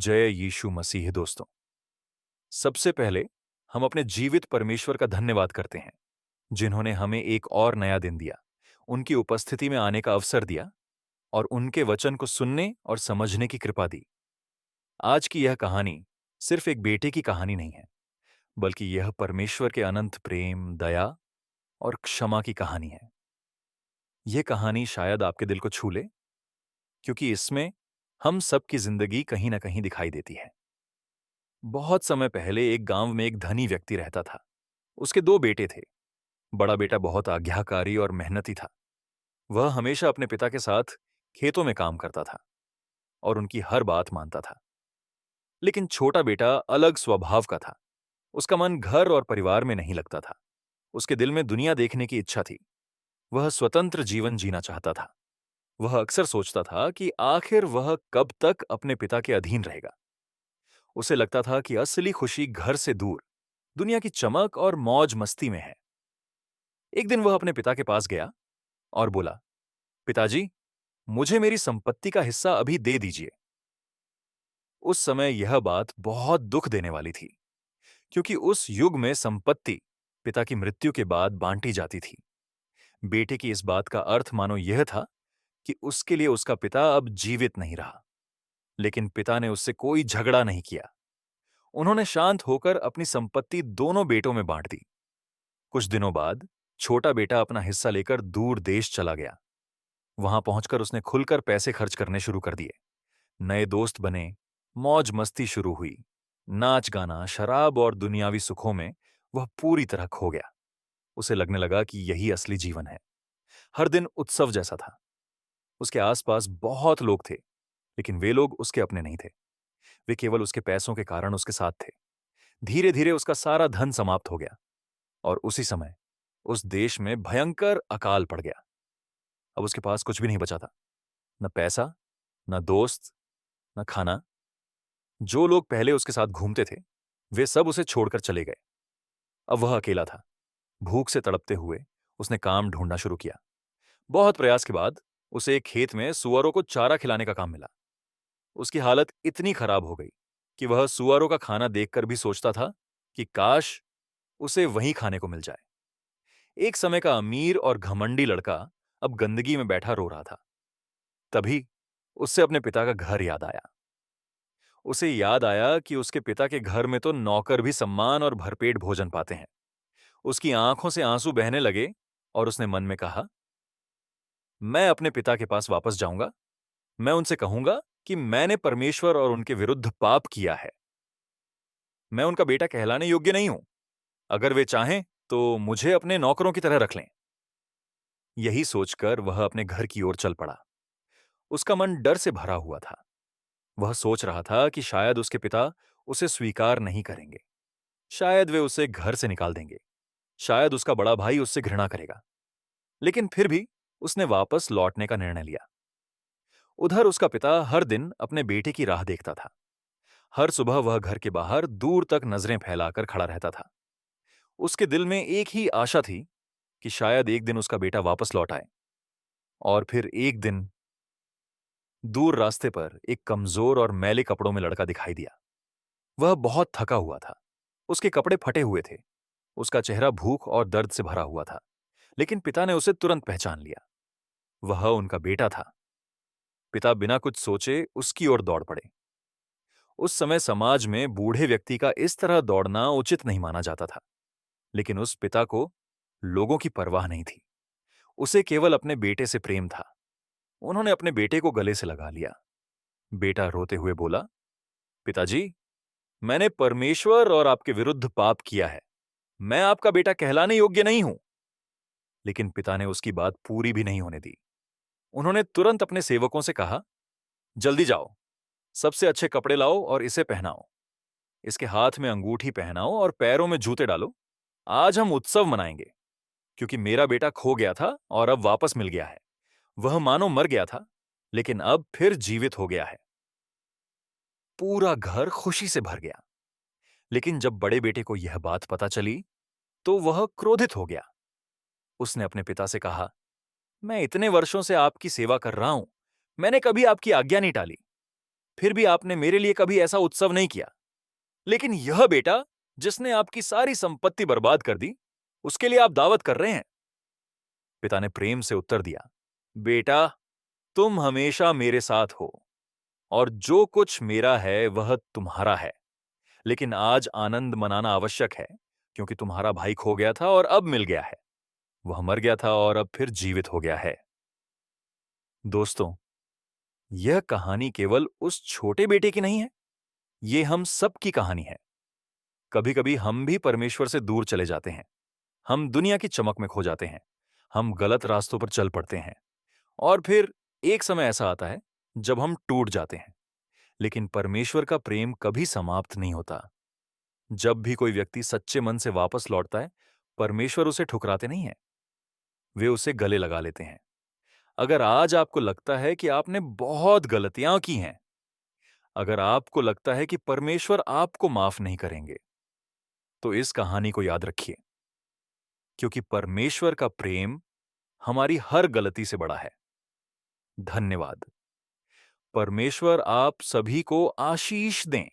जय यीशु मसीह दोस्तों। सबसे पहले हम अपने जीवित परमेश्वर का धन्यवाद करते हैं, जिन्होंने हमें एक और नया दिन दिया, उनकी उपस्थिति में आने का अवसर दिया और उनके वचन को सुनने और समझने की कृपा दी। आज की यह कहानी सिर्फ एक बेटे की कहानी नहीं है, बल्कि यह परमेश्वर के अनंत प्रेम, दया और क्षमा की कहानी है। यह कहानी शायद आपके दिल को छू ले, क्योंकि इसमें हम सबकी जिंदगी कहीं ना कहीं दिखाई देती है। बहुत समय पहले एक गांव में एक धनी व्यक्ति रहता था। उसके दो बेटे थे। बड़ा बेटा बहुत आज्ञाकारी और मेहनती था। वह हमेशा अपने पिता के साथ खेतों में काम करता था और उनकी हर बात मानता था। लेकिन छोटा बेटा अलग स्वभाव का था। उसका मन घर और परिवार में नहीं लगता था। उसके दिल में दुनिया देखने की इच्छा थी। वह स्वतंत्र जीवन जीना चाहता था। वह अक्सर सोचता था कि आखिर वह कब तक अपने पिता के अधीन रहेगा। उसे लगता था कि असली खुशी घर से दूर, दुनिया की चमक और मौज मस्ती में है। एक दिन वह अपने पिता के पास गया और बोला, पिताजी, मुझे मेरी संपत्ति का हिस्सा अभी दे दीजिए। उस समय यह बात बहुत दुख देने वाली थी, क्योंकि उस युग में संपत्ति पिता की मृत्यु के बाद बांटी जाती थी। बेटे की इस बात का अर्थ मानो यह था कि उसके लिए उसका पिता अब जीवित नहीं रहा। लेकिन पिता ने उससे कोई झगड़ा नहीं किया। उन्होंने शांत होकर अपनी संपत्ति दोनों बेटों में बांट दी। कुछ दिनों बाद छोटा बेटा अपना हिस्सा लेकर दूर देश चला गया। वहां पहुंचकर उसने खुलकर पैसे खर्च करने शुरू कर दिए। नए दोस्त बने, मौज मस्ती शुरू हुई। नाच गाना, शराब और दुनियावी सुखों में वह पूरी तरह खो गया। उसे लगने लगा कि यही असली जीवन है। हर दिन उत्सव जैसा था। उसके आसपास बहुत लोग थे, लेकिन वे लोग उसके अपने नहीं थे। वे केवल उसके पैसों के कारण उसके साथ थे। धीरे धीरे उसका सारा धन समाप्त हो गया और उसी समय उस देश में भयंकर अकाल पड़ गया। अब उसके पास कुछ भी नहीं बचा था। न पैसा, न दोस्त, न खाना। जो लोग पहले उसके साथ घूमते थे, वे सब उसे छोड़कर चले गए। अब वह अकेला था। भूख से तड़पते हुए उसने काम ढूंढना शुरू किया। बहुत प्रयास के बाद उसे एक खेत में सुअरों को चारा खिलाने का काम मिला। उसकी हालत इतनी खराब हो गई कि वह सुअरों का खाना देखकर भी सोचता था कि काश उसे वहीं खाने को मिल जाए। एक समय का अमीर और घमंडी लड़का अब गंदगी में बैठा रो रहा था। तभी उससे अपने पिता का घर याद आया। उसे याद आया कि उसके पिता के घर में तो नौकर भी सम्मान और भरपेट भोजन पाते हैं। उसकी आंखों से आंसू बहने लगे और उसने मन में कहा, मैं अपने पिता के पास वापस जाऊंगा। मैं उनसे कहूंगा कि मैंने परमेश्वर और उनके विरुद्ध पाप किया है। मैं उनका बेटा कहलाने योग्य नहीं हूं। अगर वे चाहें तो मुझे अपने नौकरों की तरह रख लें। यही सोचकर वह अपने घर की ओर चल पड़ा। उसका मन डर से भरा हुआ था। वह सोच रहा था कि शायद उसके पिता उसे स्वीकार नहीं करेंगे। शायद वे उसे घर से निकाल देंगे। शायद उसका बड़ा भाई उससे घृणा करेगा। लेकिन फिर भी उसने वापस लौटने का निर्णय लिया। उधर उसका पिता हर दिन अपने बेटे की राह देखता था। हर सुबह वह घर के बाहर दूर तक नजरें फैलाकर खड़ा रहता था। उसके दिल में एक ही आशा थी कि शायद एक दिन उसका बेटा वापस लौट आए। और फिर एक दिन दूर रास्ते पर एक कमजोर और मैले कपड़ों में लड़का दिखाई दिया। वह बहुत थका हुआ था। उसके कपड़े फटे हुए थे। उसका चेहरा भूख और दर्द से भरा हुआ था। लेकिन पिता ने उसे तुरंत पहचान लिया। वह उनका बेटा था। पिता बिना कुछ सोचे उसकी ओर दौड़ पड़े। उस समय समाज में बूढ़े व्यक्ति का इस तरह दौड़ना उचित नहीं माना जाता था। लेकिन उस पिता को लोगों की परवाह नहीं थी। उसे केवल अपने बेटे से प्रेम था। उन्होंने अपने बेटे को गले से लगा लिया। बेटा रोते हुए बोला, पिताजी, मैंने परमेश्वर और आपके विरुद्ध पाप किया है। मैं आपका बेटा कहलाने योग्य नहीं हूं। लेकिन पिता ने उसकी बात पूरी भी नहीं होने दी। उन्होंने तुरंत अपने सेवकों से कहा, जल्दी जाओ, सबसे अच्छे कपड़े लाओ और इसे पहनाओ। इसके हाथ में अंगूठी पहनाओ और पैरों में जूते डालो। आज हम उत्सव मनाएंगे, क्योंकि मेरा बेटा खो गया था और अब वापस मिल गया है। वह मानो मर गया था, लेकिन अब फिर जीवित हो गया है। पूरा घर खुशी से भर गया। लेकिन जब बड़े बेटे को यह बात पता चली, तो वह क्रोधित हो गया। उसने अपने पिता से कहा, मैं इतने वर्षों से आपकी सेवा कर रहा हूं। मैंने कभी आपकी आज्ञा नहीं टाली। फिर भी आपने मेरे लिए कभी ऐसा उत्सव नहीं किया। लेकिन यह बेटा, जिसने आपकी सारी संपत्ति बर्बाद कर दी, उसके लिए आप दावत कर रहे हैं। पिता ने प्रेम से उत्तर दिया, बेटा, तुम हमेशा मेरे साथ हो और जो कुछ मेरा है वह तुम्हारा है। लेकिन आज आनंद मनाना आवश्यक है, क्योंकि तुम्हारा भाई खो गया था और अब मिल गया है। वह मर गया था और अब फिर जीवित हो गया है। दोस्तों, यह कहानी केवल उस छोटे बेटे की नहीं है, ये हम सब की कहानी है। कभी कभी हम भी परमेश्वर से दूर चले जाते हैं। हम दुनिया की चमक में खो जाते हैं। हम गलत रास्तों पर चल पड़ते हैं और फिर एक समय ऐसा आता है जब हम टूट जाते हैं। लेकिन परमेश्वर का प्रेम कभी समाप्त नहीं होता। जब भी कोई व्यक्ति सच्चे मन से वापस लौटता है, परमेश्वर उसे ठुकराते नहीं हैं, वे उसे गले लगा लेते हैं। अगर आज आपको लगता है कि आपने बहुत गलतियां की हैं, अगर आपको लगता है कि परमेश्वर आपको माफ नहीं करेंगे, तो इस कहानी को याद रखिए, क्योंकि परमेश्वर का प्रेम हमारी हर गलती से बड़ा है। धन्यवाद। परमेश्वर आप सभी को आशीष दें।